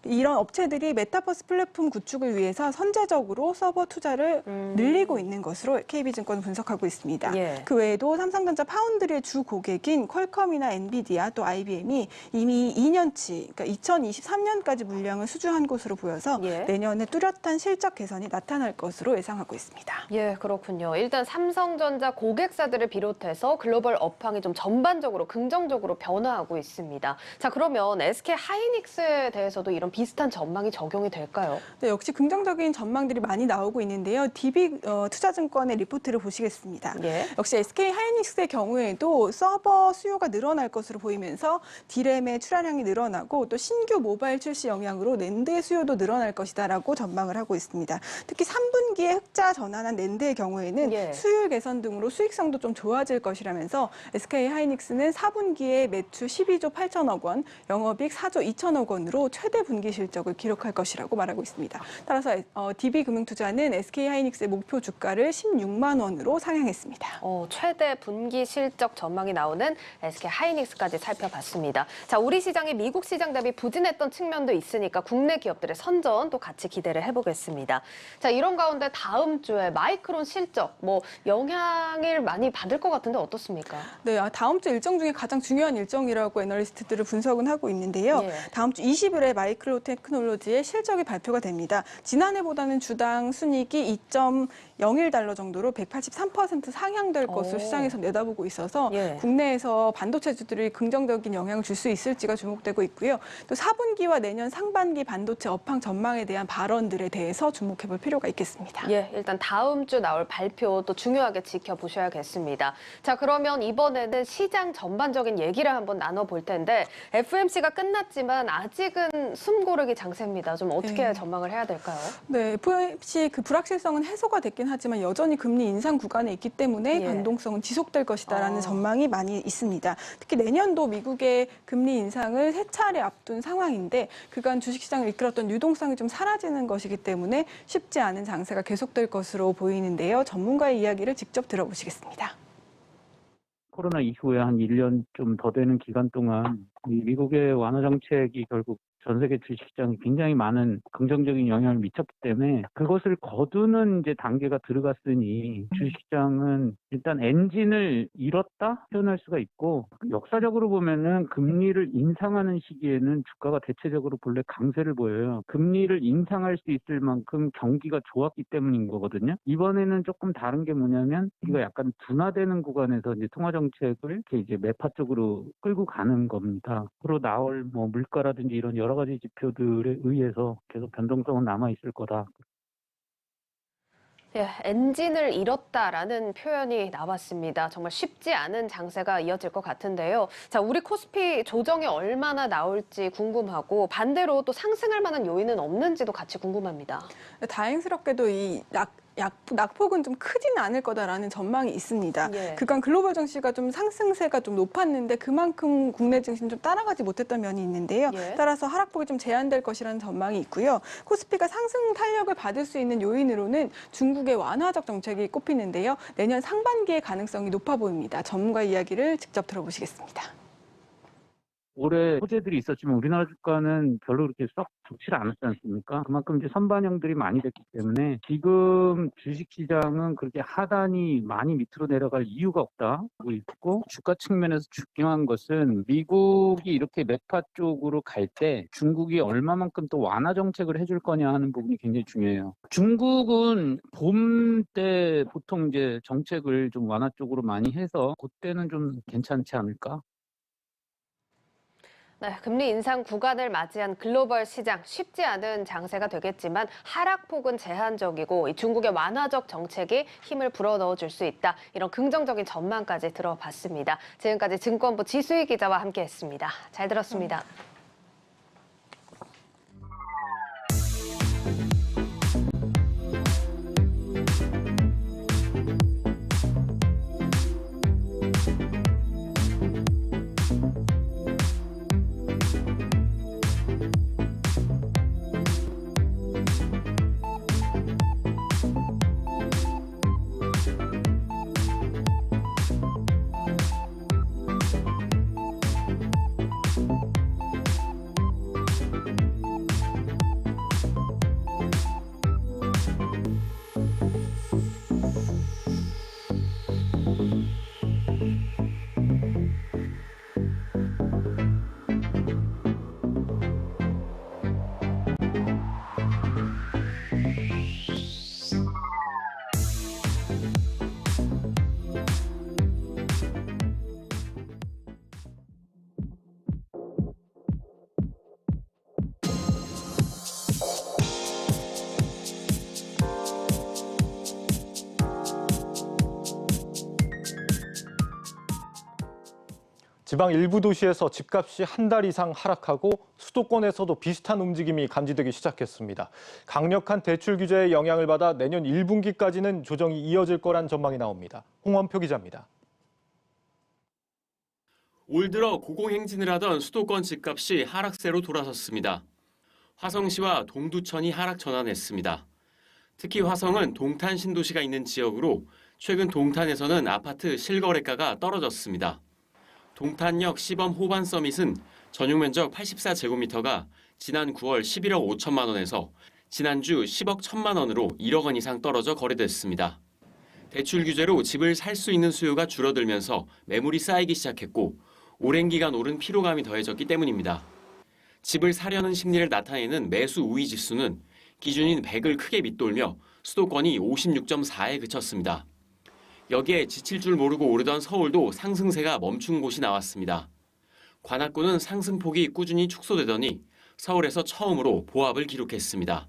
이런 업체들이 메타버스 플랫폼 구축을 위해서 선제적으로 서버 투자를 늘리고 있는 것으로 KB증권은 분석하고 있습니다. 그 외에도 삼성전자 파운드리의 주 고객인 퀄컴이나 엔비디아 또 IBM이 이미 2년치, 그러니까 2023년까지 물량을 수주한 것으로 보여서 내년에 뚜렷한 실적 개선이 나타날 것으로 예상하고 있습니다. 예, 그렇군요. 일단 삼성전자 고객사들을 비롯해서 글로벌 업황이 좀 전반적으로 긍정적으로 변화하고 있습니다. 자, 그러면 SK 하이닉스에 대해서도 이런 비슷한 전망이 적용이 될까요? 네, 역시 긍정적인 전망들이 많이 나오고 있는데요. DB 투자증권의 리포트를 보시겠습니다. 역시 SK 하이닉스의 경우에도 서버 수요가 늘어날 것으로 보이면서 D램의 출하량이 늘어나고 또 신규 모바일 출시 영향으로 낸드의 수요도 늘어날 것이다라고 전망을 하고 있습니다. 특히 3분기에 흑자 전환한 낸드의 경우에는 수율 개선 등으로 수익성도 좀 좋아질 것이라면서 SK 하이닉스는 4분기에 매출 12조 8천억 원, 영업이익 4조 2천억 원으로 최대 분기 실적을 기록할 것이라고 말하고 있습니다. 따라서 DB금융투자는 SK하이닉스의 목표 주가를 16만 원으로 상향했습니다. 최대 분기 실적 전망이 나오는 SK하이닉스까지 살펴봤습니다. 자, 우리 시장이 미국 시장 대비 부진했던 측면도 있으니까 국내 기업들의 선전 또 같이 기대를 해보겠습니다. 자, 이런 가운데 다음 주에 마이크론 실적 뭐 영향을 많이 받을 것 같은데 어떻습니까? 네, 다음 주 일정 중에 가장 중요한 일정이라고 애널리스트들을 분석은 하고 있는데요. 다음 주 20일에 마이크로 테크놀로지의 실적이 발표가 됩니다. 지난해보다는 주당 순이익이 2.01달러 정도로 183% 상향될 것으로 시장에서 내다보고 있어서 국내에서 반도체주들이 긍정적인 영향을 줄 수 있을지가 주목되고 있고요. 또 4분기와 내년 상반기 반도체 업황 전망에 대한 발언들에 대해서 주목해볼 필요가 있겠습니다. 일단 다음 주 나올 발표 또 중요하게 지켜보셔야겠습니다. 자, 그러면 이번에는 시장 전반적인 얘기를 한번 나눠볼 텐데 FOMC가 끝났지만 아직은 숨고르기 장세입니다. 좀 어떻게 전망을 해야 될까요? 네, FOMC 그 불확실성은 해소가 됐긴 하지만 여전히 금리 인상 구간에 있기 때문에 변동성은 지속될 것이다라는 전망이 많이 있습니다. 특히 내년도 미국의 금리 인상을 3차례 앞둔 상황인데 그간 주식시장을 이끌었던 유동성이 좀 사라지는 것이기 때문에 쉽지 않은 장세가 계속될 것으로 보이는데요. 전문가의 이야기를 직접 들어보시겠습니다. 코로나 이후에 한 1년 좀 더 되는 기간 동안 미국의 완화 정책이 결국 전 세계 주식시장에 굉장히 많은 긍정적인 영향을 미쳤기 때문에 그것을 거두는 이제 단계가 들어갔으니 주식시장은 일단 엔진을 잃었다 표현할 수가 있고 역사적으로 보면은 금리를 인상하는 시기에는 주가가 대체적으로 본래 강세를 보여요. 금리를 인상할 수 있을 만큼 경기가 좋았기 때문인 거거든요. 이번에는 조금 다른 게 뭐냐면 이거 약간 둔화되는 구간에서 이제 통화 정책을 이렇게 이제 매파 쪽으로 끌고 가는 겁니다. 앞으로 나올 뭐 물가라든지 이런 여러 가지 지표들에 의해서 계속 변동성은 남아 있을 거다. 엔진을 잃었다라는 표현이 나왔습니다. 정말 쉽지 않은 장세가 이어질 것 같은데요. 자, 우리 코스피 조정이 얼마나 나올지 궁금하고 반대로 또 상승할 만한 요인은 없는지도 같이 궁금합니다. 다행스럽게도 이 낙폭은 좀 크지는 않을 거다라는 전망이 있습니다. 예. 그간 글로벌 증시가 좀 상승세가 좀 높았는데 그만큼 국내 증시는 좀 따라가지 못했던 면이 있는데요. 예. 따라서 하락폭이 좀 제한될 것이라는 전망이 있고요. 코스피가 상승 탄력을 받을 수 있는 요인으로는 중국의 완화적 정책이 꼽히는데요. 내년 상반기의 가능성이 높아 보입니다. 전문가 이야기를 직접 들어보시겠습니다. 올해 호재들이 있었지만 우리나라 주가는 별로 그렇게 썩 좋지 않았지 않습니까? 그만큼 이제 선반영들이 많이 됐기 때문에 지금 주식시장은 그렇게 하단이 많이 밑으로 내려갈 이유가 없다고 있고, 주가 측면에서 중요한 것은 미국이 이렇게 매파 쪽으로 갈 때 중국이 얼마만큼 또 완화 정책을 해줄 거냐 하는 부분이 굉장히 중요해요. 중국은 봄 때 보통 이제 정책을 좀 완화 쪽으로 많이 해서 그때는 좀 괜찮지 않을까? 네, 금리 인상 구간을 맞이한 글로벌 시장 쉽지 않은 장세가 되겠지만 하락폭은 제한적이고 이 중국의 완화적 정책이 힘을 불어넣어 줄 수 있다. 이런 긍정적인 전망까지 들어봤습니다. 지금까지 증권부 지수희 기자와 함께했습니다. 잘 들었습니다. 지방 일부 도시에서 집값이 한 달 이상 하락하고 수도권에서도 비슷한 움직임이 감지되기 시작했습니다. 강력한 대출 규제의 영향을 받아 내년 1분기까지는 조정이 이어질 거란 전망이 나옵니다. 홍원표 기자입니다. 올 들어 고공행진을 하던 수도권 집값이 하락세로 돌아섰습니다. 화성시와 동두천이 하락 전환했습니다. 특히 화성은 동탄 신도시가 있는 지역으로 최근 동탄에서는 아파트 실거래가가 떨어졌습니다. 동탄역 시범 호반 서밋은 전용 면적 84제곱미터가 지난 9월 11억 5천만 원에서 지난주 10억 1천만 원으로 1억 원 이상 떨어져 거래됐습니다. 대출 규제로 집을 살 수 있는 수요가 줄어들면서 매물이 쌓이기 시작했고 오랜 기간 오른 피로감이 더해졌기 때문입니다. 집을 사려는 심리를 나타내는 매수 우위 지수는 기준인 100을 크게 밑돌며 수도권이 56.4에 그쳤습니다. 여기에 지칠 줄 모르고 오르던 서울도 상승세가 멈춘 곳이 나왔습니다. 관악구는 상승폭이 꾸준히 축소되더니 서울에서 처음으로 보합을 기록했습니다.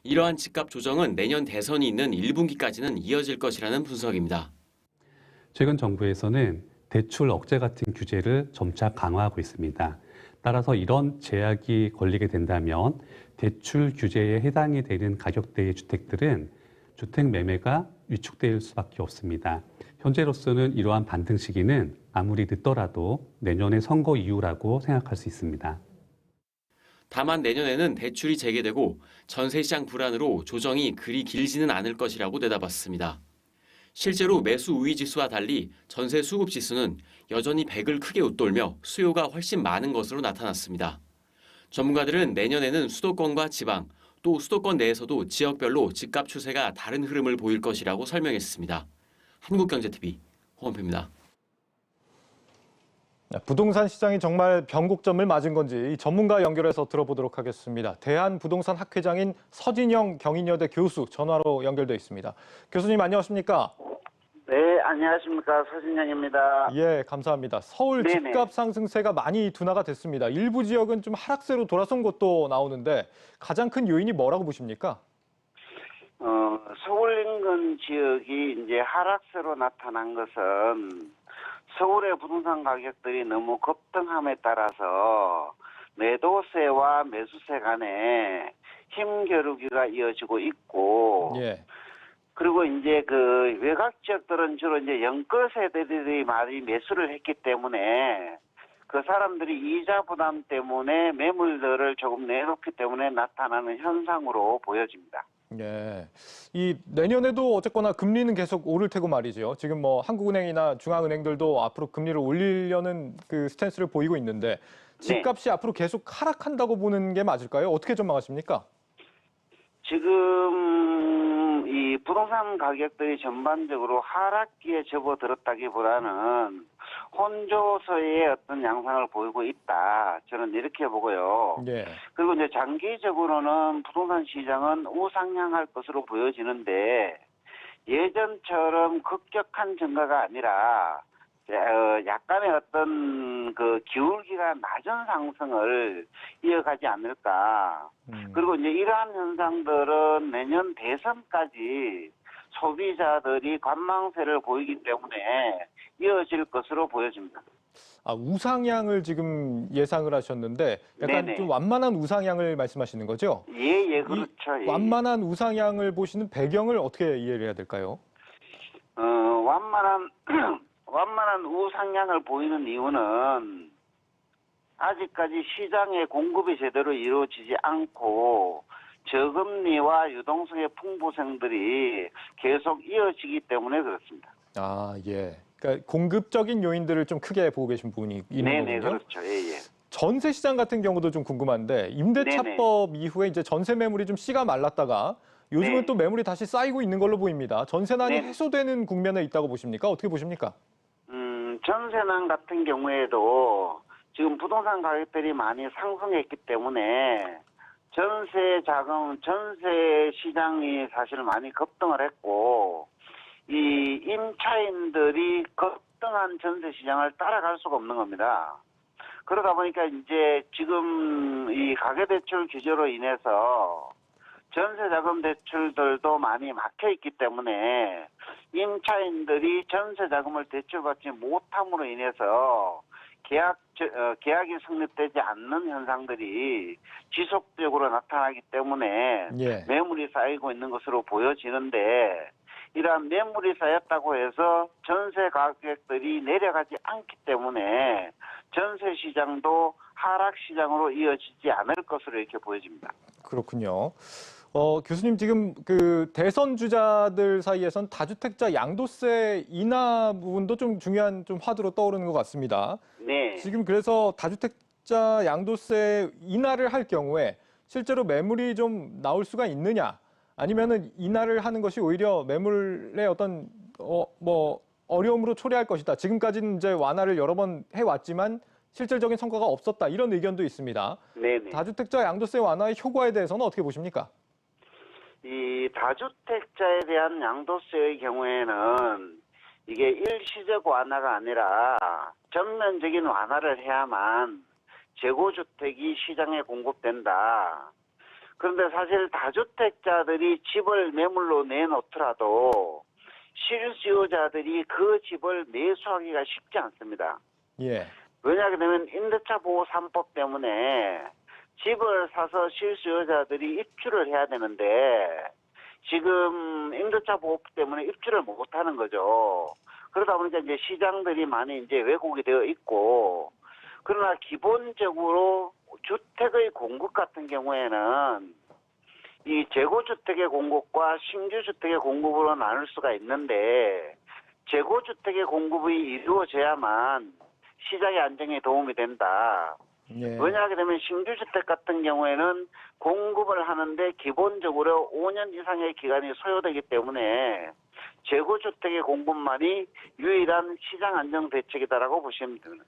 이러한 집값 조정은 내년 대선이 있는 1분기까지는 이어질 것이라는 분석입니다. 최근 정부에서는 대출 억제 같은 규제를 점차 강화하고 있습니다. 따라서 이런 제약이 걸리게 된다면 대출 규제에 해당이 되는 가격대의 주택들은 주택 매매가 위축될 수밖에 없습니다. 현재로서는 이러한 반등 시기는 아무리 늦더라도 내년의 선거 이후라고 생각할 수 있습니다. 다만 내년에는 대출이 재개되고 전세시장 불안으로 조정이 그리 길지는 않을 것이라고 내다봤습니다. 실제로 매수 우위 지수와 달리 전세 수급 지수는 여전히 100을 크게 웃돌며 수요가 훨씬 많은 것으로 나타났습니다. 전문가들은 내년에는 수도권과 지방, 또 수도권 내에서도 지역별로 집값 추세가 다른 흐름을 보일 것이라고 설명했습니다. 한국경제TV 홍원표입니다. 부동산 시장이 정말 변곡점을 맞은 건지 전문가 연결해서 들어보도록 하겠습니다. 대한부동산학회장인 서진영 경인여대 교수 전화로 연결돼 있습니다. 교수님 안녕하십니까? 네, 안녕하십니까. 서진영입니다. 예, 감사합니다. 서울 네네. 집값 상승세가 많이 둔화가 됐습니다. 일부 지역은 좀 하락세로 돌아선 곳도 나오는데 가장 큰 요인이 뭐라고 보십니까? 서울 인근 지역이 이제 하락세로 나타난 것은 서울의 부동산 가격들이 너무 급등함에 따라서 매도세와 매수세 간에 힘겨루기가 이어지고 있고 예. 그리고 이제 그 외곽 지역들은 주로 이제 연끌 세대들이 많이 매수를 했기 때문에 그 사람들이 이자 부담 때문에 매물들을 조금 내놓기 때문에 나타나는 현상으로 보여집니다. 예. 이 내년에도 어쨌거나 금리는 계속 오를 테고 말이죠. 지금 뭐 한국은행이나 중앙은행들도 앞으로 금리를 올리려는 그 스탠스를 보이고 있는데 집값이 앞으로 계속 하락한다고 보는 게 맞을까요? 어떻게 전망하십니까? 지금 이 부동산 가격들이 전반적으로 하락기에 접어들었다기보다는 혼조세의 어떤 양상을 보이고 있다. 저는 이렇게 보고요. 예. 그리고 이제 장기적으로는 부동산 시장은 우상향할 것으로 보여지는데 예전처럼 급격한 증가가 아니라 약간의 어떤 그 기울기가 낮은 상승을 이어가지 않을까. 그리고 이제 이러한 현상들은 내년 대선까지 소비자들이 관망세를 보이기 때문에 이어질 것으로 보여집니다. 아, 우상향을 지금 예상을 하셨는데 약간 네네. 좀 완만한 우상향을 말씀하시는 거죠? 예, 그렇죠. 예. 완만한 우상향을 보시는 배경을 어떻게 이해를 해야 될까요? 완만한 우상향을 보이는 이유는 아직까지 시장의 공급이 제대로 이루어지지 않고 저금리와 유동성의 풍부성들이 계속 이어지기 때문에 그렇습니다. 아, 예. 그러니까 공급적인 요인들을 좀 크게 보고 계신 부분이 있는 네네, 거군요. 그렇죠. 예. 전세 시장 같은 경우도 좀 궁금한데 임대차법 이후에 이제 전세 매물이 좀 씨가 말랐다가 요즘은 네. 또 매물이 다시 쌓이고 있는 걸로 보입니다. 전세난이 네. 해소되는 국면에 있다고 보십니까? 어떻게 보십니까? 전세난 같은 경우에도 지금 부동산 가격들이 많이 상승했기 때문에 전세 시장이 사실 많이 급등을 했고 이 임차인들이 급등한 전세 시장을 따라갈 수가 없는 겁니다. 그러다 보니까 이제 지금 이 가계대출 규제로 인해서 전세자금 대출들도 많이 막혀 있기 때문에 임차인들이 전세자금을 대출받지 못함으로 인해서 계약이 성립되지 않는 현상들이 지속적으로 나타나기 때문에 예. 매물이 쌓이고 있는 것으로 보여지는데 이러한 매물이 쌓였다고 해서 전세 가격들이 내려가지 않기 때문에 전세 시장도 하락 시장으로 이어지지 않을 것으로 이렇게 보여집니다. 그렇군요. 교수님 지금 그 대선 주자들 사이에선 다주택자 양도세 인하 부분도 좀 중요한 좀 화두로 떠오르는 것 같습니다. 네. 지금 그래서 다주택자 양도세 인하를 할 경우에 실제로 매물이 좀 나올 수가 있느냐, 아니면은 인하를 하는 것이 오히려 매물의 어떤 어려움으로 초래할 것이다. 지금까지는 이제 완화를 여러 번 해왔지만 실질적인 성과가 없었다. 이런 의견도 있습니다. 네네. 다주택자 양도세 완화의 효과에 대해서는 어떻게 보십니까? 이 다주택자에 대한 양도세의 경우에는 이게 일시적 완화가 아니라 전면적인 완화를 해야만 재고주택이 시장에 공급된다. 그런데 사실 다주택자들이 집을 매물로 내놓더라도 실수요자들이 그 집을 매수하기가 쉽지 않습니다. 예. 왜냐하면 임대차 보호 3법 때문에 집을 사서 실수요자들이 입주를 해야 되는데 지금 임대차 보호 때문에 입주를 못 하는 거죠. 그러다 보니까 이제 시장들이 많이 이제 왜곡이 되어 있고, 그러나 기본적으로 주택의 공급 같은 경우에는 이 재고주택의 공급과 신규주택의 공급으로 나눌 수가 있는데 재고주택의 공급이 이루어져야만 시장의 안정에 도움이 된다. 예. 왜냐하면 신규주택 같은 경우에는 공급을 하는데 기본적으로 5년 이상의 기간이 소요되기 때문에 재고주택의 공급만이 유일한 시장 안정 대책이다라고 보시면 됩니다.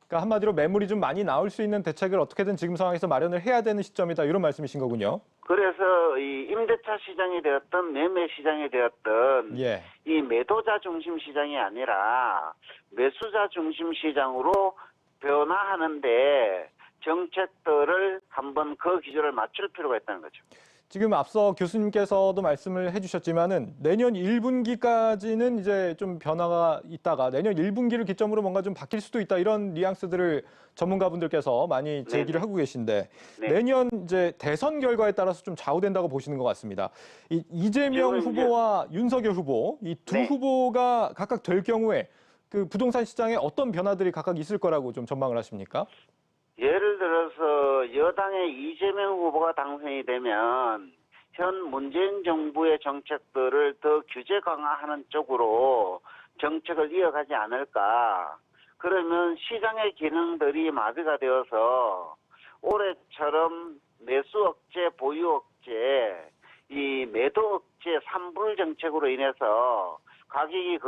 그러니까 한마디로 매물이 좀 많이 나올 수 있는 대책을 어떻게든 지금 상황에서 마련을 해야 되는 시점이다. 이런 말씀이신 거군요. 그래서 이 임대차 시장이 되었든 매매 시장이 되었든 예. 이 매도자 중심 시장이 아니라 매수자 중심 시장으로 변화하는데 정책들을 한번 그 기조를 맞출 필요가 있다는 거죠. 지금 앞서 교수님께서도 말씀을 해주셨지만은 내년 1분기까지는 이제 좀 변화가 있다가 내년 1분기를 기점으로 뭔가 좀 바뀔 수도 있다 이런 뉘앙스들을 전문가분들께서 많이 제기를 하고 계신데 내년 이제 대선 결과에 따라서 좀 좌우된다고 보시는 것 같습니다. 이재명 후보와 윤석열 후보 이 두 후보가 각각 될 경우에 그 부동산 시장에 어떤 변화들이 각각 있을 거라고 좀 전망을 하십니까? 예를 들어서 여당의 이재명 후보가 당선이 되면 현 문재인 정부의 정책들을 더 규제 강화하는 쪽으로 정책을 이어가지 않을까. 그러면 시장의 기능들이 마비가 되어서 올해처럼 매수 억제, 보유 억제, 이 매도 억제 3불 정책으로 인해서 가격이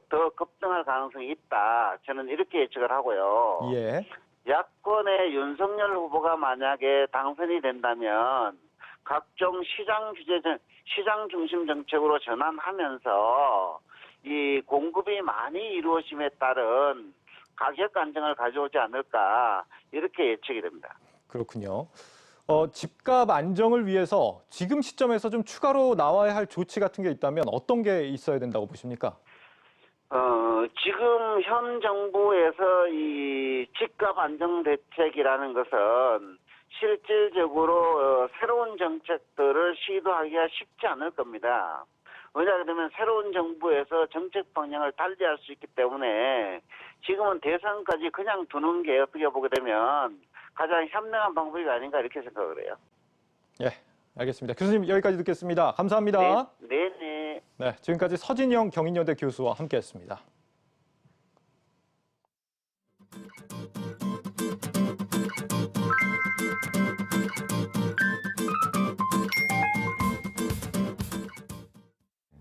더 급등할 가능성이 있다. 저는 이렇게 예측을 하고요. 예. 야권의 윤석열 후보가 만약에 당선이 된다면 각종 시장 중심 정책으로 전환하면서 이 공급이 많이 이루어짐에 따른 가격 안정을 가져오지 않을까 이렇게 예측이 됩니다. 그렇군요. 집값 안정을 위해서 지금 시점에서 좀 추가로 나와야 할 조치 같은 게 있다면 어떤 게 있어야 된다고 보십니까? 지금 현 정부에서 이 집값 안정 대책이라는 것은 실질적으로 새로운 정책들을 시도하기가 쉽지 않을 겁니다. 왜냐하면 새로운 정부에서 정책 방향을 달리할 수 있기 때문에 지금은 대선까지 그냥 두는 게 어떻게 보게 되면 가장 현명한 방법이 아닌가 이렇게 생각을 해요. 예, 알겠습니다. 교수님 여기까지 듣겠습니다. 감사합니다. 네. 네, 지금까지 서진영 경인여대 교수와 함께했습니다.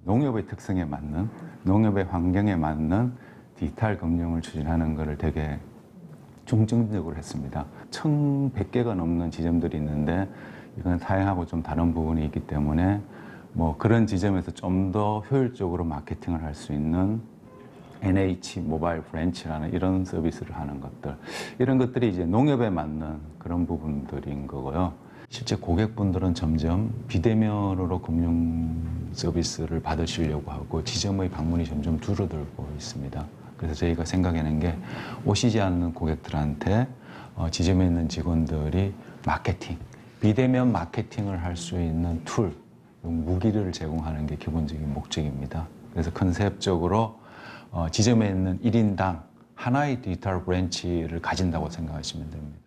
농업의 특성에 맞는, 농업의 환경에 맞는 디지털 금융을 추진하는 것을 되게 중점적으로 했습니다. 1,100개가 넘는 지점들이 있는데 이건 사행하고 좀 다른 부분이 있기 때문에 뭐 그런 지점에서 좀 더 효율적으로 마케팅을 할 수 있는 NH 모바일 브랜치라는 이런 서비스를 하는 것들, 이런 것들이 이제 농업에 맞는 그런 부분들인 거고요. 실제 고객분들은 점점 비대면으로 금융 서비스를 받으시려고 하고 지점의 방문이 점점 줄어들고 있습니다. 그래서 저희가 생각하는 게 오시지 않는 고객들한테 지점에 있는 직원들이 마케팅, 비대면 마케팅을 할 수 있는 툴, 무기를 제공하는 게 기본적인 목적입니다. 그래서 컨셉적으로 지점에 있는 1인당 하나의 디지털 브랜치를 가진다고 생각하시면 됩니다.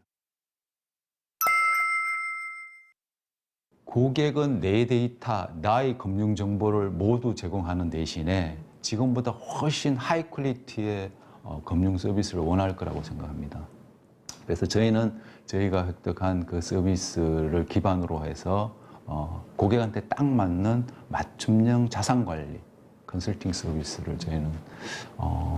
고객은 내 데이터, 나의 금융 정보를 모두 제공하는 대신에 지금보다 훨씬 하이 퀄리티의 금융 서비스를 원할 거라고 생각합니다. 그래서 저희는 저희가 획득한 그 서비스를 기반으로 해서 고객한테 딱 맞는 맞춤형 자산관리, 컨설팅 서비스를 저희는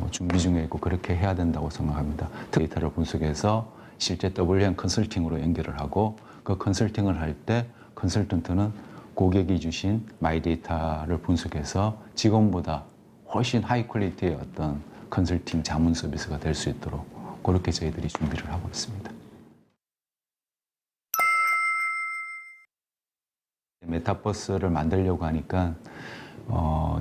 준비 중에 있고 그렇게 해야 된다고 생각합니다. 데이터를 분석해서 실제 WM 컨설팅으로 연결을 하고 그 컨설팅을 할 때 컨설턴트는 고객이 주신 마이 데이터를 분석해서 직원보다 훨씬 하이 퀄리티의 어떤 컨설팅 자문 서비스가 될 수 있도록 그렇게 저희들이 준비를 하고 있습니다. 메타버스를 만들려고 하니까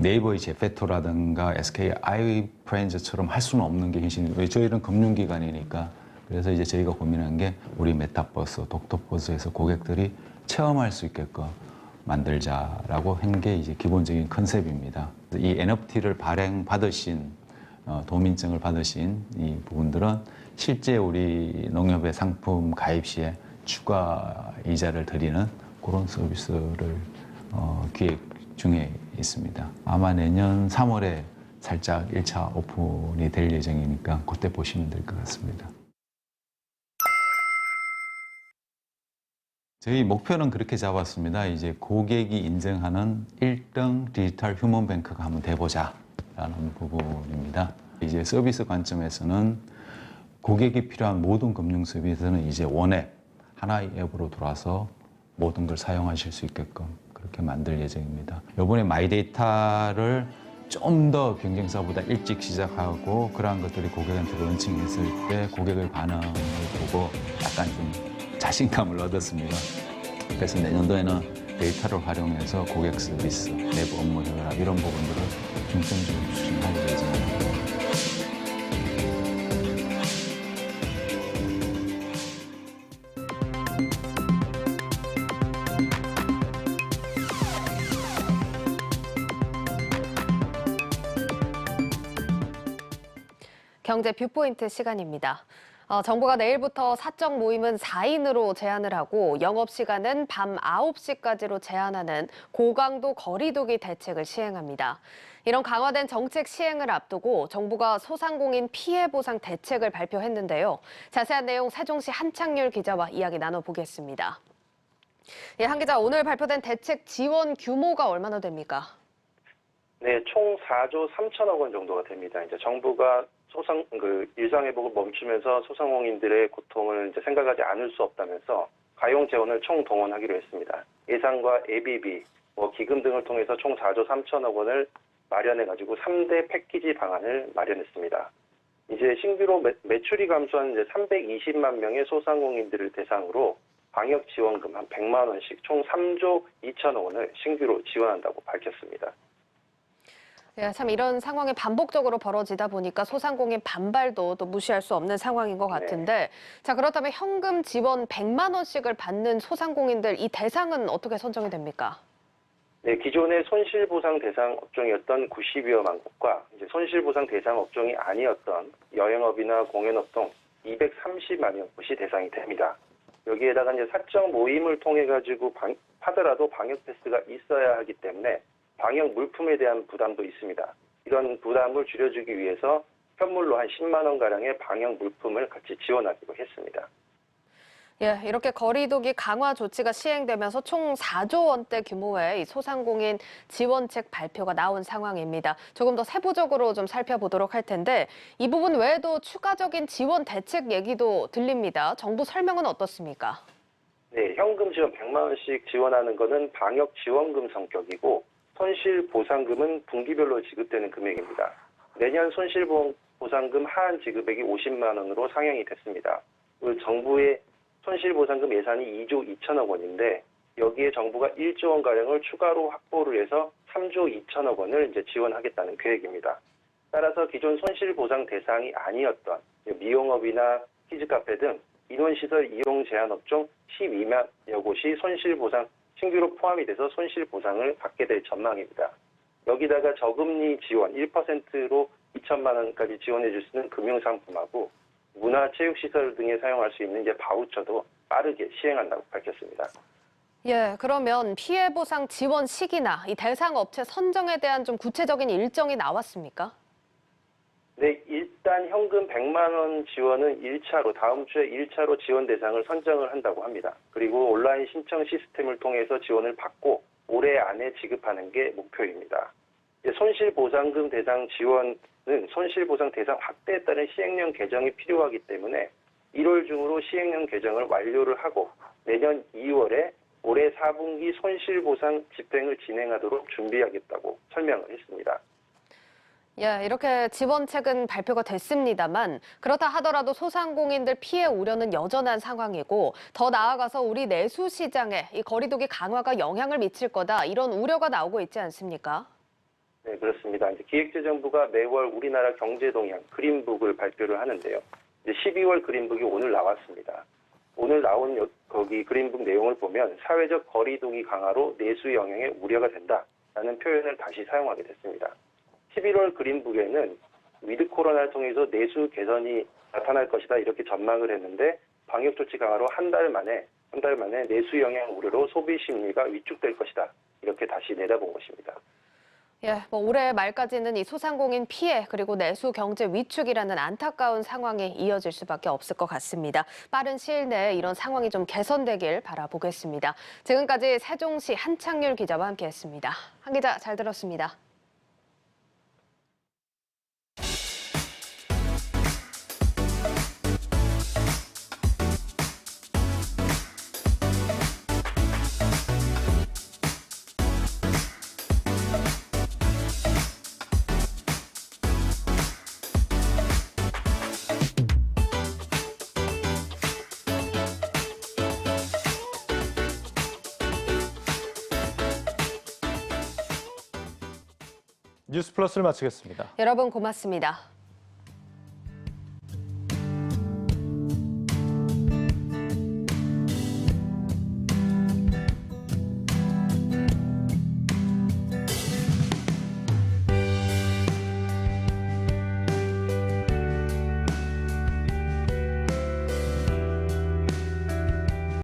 네이버의 제페토라든가 SK 아이프렌즈처럼 할 수는 없는 게 현실입니다. 왜 저희는 금융기관이니까. 그래서 이제 저희가 고민한 게 우리 메타버스, 독토버스에서 고객들이 체험할 수 있게끔 만들자라고 한 게 이제 기본적인 컨셉입니다. 이 NFT를 발행받으신 도민증을 받으신 이 부분들은 실제 우리 농협의 상품 가입 시에 추가 이자를 드리는 그런 서비스를 기획 중에 있습니다. 아마 내년 3월에 살짝 1차 오픈이 될 예정이니까 그때 보시면 될 것 같습니다. 저희 목표는 그렇게 잡았습니다. 이제 고객이 인정하는 1등 디지털 휴먼뱅크가 한번 돼보자라는 부분입니다. 이제 서비스 관점에서는 고객이 필요한 모든 금융 서비스는 이제 원앱, 하나의 앱으로 돌아서 모든 걸 사용하실 수 있게끔 그렇게 만들 예정입니다. 이번에 마이데이터를 좀 더 경쟁사보다 일찍 시작하고 그러한 것들이 고객한테 런칭했을 때 고객의 반응을 보고 약간 좀 자신감을 얻었습니다. 그래서 내년도에는 데이터를 활용해서 고객 서비스, 내부 업무 효율화 이런 부분들을 중점적으로 추진할 예정입니다. 경제 뷰포인트 시간입니다. 정부가 내일부터 사적 모임은 4인으로 제한을 하고 영업시간은 밤 9시까지로 제한하는 고강도 거리두기 대책을 시행합니다. 이런 강화된 정책 시행을 앞두고 정부가 소상공인 피해 보상 대책을 발표했는데요. 자세한 내용 세종시 한창률 기자와 이야기 나눠보겠습니다. 예, 한 기자, 오늘 발표된 대책 지원 규모가 얼마나 됩니까? 네, 총 4조 3천억 원 정도가 됩니다. 이제 정부가 일상회복을 멈추면서 소상공인들의 고통을 이제 생각하지 않을 수 없다면서 가용 재원을 총 동원하기로 했습니다. 예산과 예비비, 기금 등을 통해서 총 4조 3천억 원을 마련해가지고 3대 패키지 방안을 마련했습니다. 이제 신규로 매출이 감소한 이제 320만 명의 소상공인들을 대상으로 방역 지원금 한 100만 원씩 총 3조 2천억 원을 신규로 지원한다고 밝혔습니다. 예, 참 이런 상황이 반복적으로 벌어지다 보니까 소상공인 반발도 또 무시할 수 없는 상황인 것 같은데, 자, 그렇다면 현금 지원 100만 원씩을 받는 소상공인들 이 대상은 어떻게 선정이 됩니까? 네, 기존의 손실보상 대상 업종이었던 90여만 곳과 이제 손실보상 대상 업종이 아니었던 여행업이나 공연업 등 230만여 곳이 대상이 됩니다. 여기에다가 이제 사적 모임을 통해 가지고 하더라도 방역 패스가 있어야 하기 때문에 방역 물품에 대한 부담도 있습니다. 이런 부담을 줄여주기 위해서 현물로 한 10만 원 가량의 방역 물품을 같이 지원하기로 했습니다. 예, 이렇게 거리두기 강화 조치가 시행되면서 총 4조 원대 규모의 이 소상공인 지원책 발표가 나온 상황입니다. 조금 더 세부적으로 좀 살펴보도록 할 텐데, 이 부분 외에도 추가적인 지원 대책 얘기도 들립니다. 정부 설명은 어떻습니까? 네, 현금 지원 100만 원씩 지원하는 것은 방역 지원금 성격이고 손실보상금은 분기별로 지급되는 금액입니다. 내년 손실보상금 하한 지급액이 50만 원으로 상향이 됐습니다. 정부의 손실보상금 예산이 2조 2천억 원인데 여기에 정부가 1조 원가량을 추가로 확보를 해서 3조 2천억 원을 이제 지원하겠다는 계획입니다. 따라서 기존 손실보상 대상이 아니었던 미용업이나 키즈카페 등 인원시설 이용 제한 업종 12만여 곳이 손실보상 신규로 포함이 돼서 손실보상을 받게 될 전망입니다. 여기다가 저금리 지원 1%로 2천만 원까지 지원해 줄 수 있는 금융상품하고 문화체육시설 등에 사용할 수 있는 이제 바우처도 빠르게 시행한다고 밝혔습니다. 예, 그러면 피해 보상 지원 시기나 이 대상 업체 선정에 대한 좀 구체적인 일정이 나왔습니까? 네, 일단 현금 100만 원 지원은 1차로 다음 주에 1차로 지원 대상을 선정을 한다고 합니다. 그리고 온라인 신청 시스템을 통해서 지원을 받고 올해 안에 지급하는 게 목표입니다. 손실보상금 대상 지원은 손실보상 대상 확대에 따른 시행령 개정이 필요하기 때문에 1월 중으로 시행령 개정을 완료를 하고 내년 2월에 올해 4분기 손실보상 집행을 진행하도록 준비하겠다고 설명을 했습니다. 예, 이렇게 지원책은 발표가 됐습니다만 그렇다 하더라도 소상공인들 피해 우려는 여전한 상황이고 더 나아가서 우리 내수 시장에 이 거리두기 강화가 영향을 미칠 거다 이런 우려가 나오고 있지 않습니까? 네, 그렇습니다. 이제 기획재정부가 매월 우리나라 경제 동향 그린북을 발표를 하는데요. 이제 12월 그린북이 오늘 나왔습니다. 오늘 나온 거기 그린북 내용을 보면 사회적 거리두기 강화로 내수 영향에 우려가 된다라는 표현을 다시 사용하게 됐습니다. 11월 그린북에는 위드 코로나를 통해서 내수 개선이 나타날 것이다 이렇게 전망을 했는데 방역 조치 강화로 한 달 만에 내수 영향 우려로 소비 심리가 위축될 것이다 이렇게 다시 내다본 것입니다. 예, 올해 말까지는 이 소상공인 피해 그리고 내수 경제 위축이라는 안타까운 상황이 이어질 수밖에 없을 것 같습니다. 빠른 시일 내에 이런 상황이 좀 개선되길 바라보겠습니다. 지금까지 세종시 한창률 기자와 함께했습니다. 한 기자 잘 들었습니다. 뉴스 플러스를 마치겠습니다. 여러분 고맙습니다.